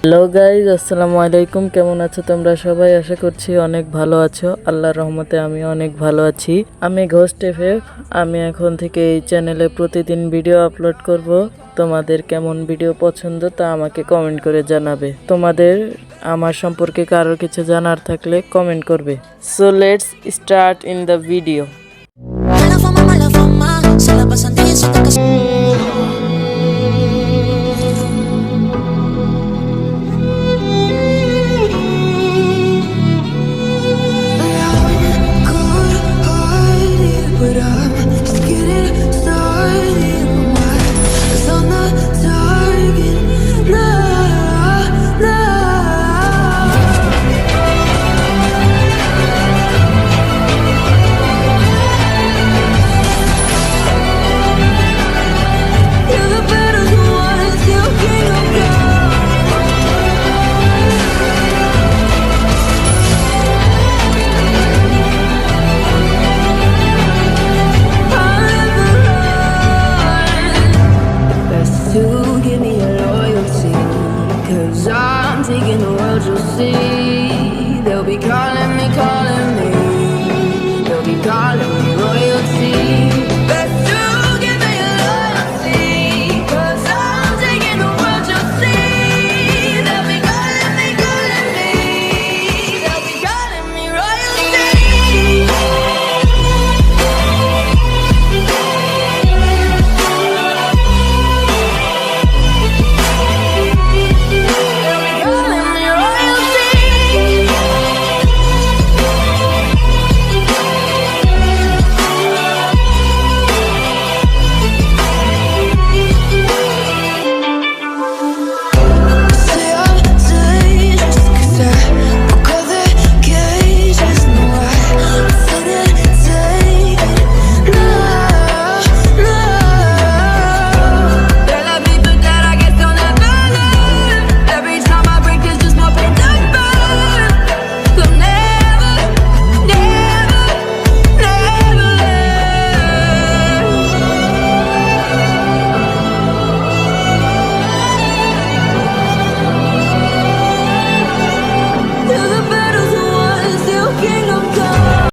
Hello guys, আসসালামু আলাইকুম। কেমন আছো তোমরা সবাই? আশা করছি অনেক ভালো আছো। আল্লাহর রহমতে আমি অনেক ভালো আছি। আমি ঘোস্ট এফএফ। আমি এখন থেকে এই চ্যানেলে প্রতিদিন ভিডিও আপলোড করব। তোমাদের কেমন ভিডিও পছন্দ তা আমাকে কমেন্ট করে জানাবে। তোমাদের আমার সম্পর্কে কারোর কিছু জানার থাকলে কমেন্ট করবে। So let's start in the video. Mala fama, se la pasan diciendo que but I'm just getting started. My eyes on the target. No. You're the better one, still king of best to give me your loyalty, 'cause I'm taking the world, you'll see.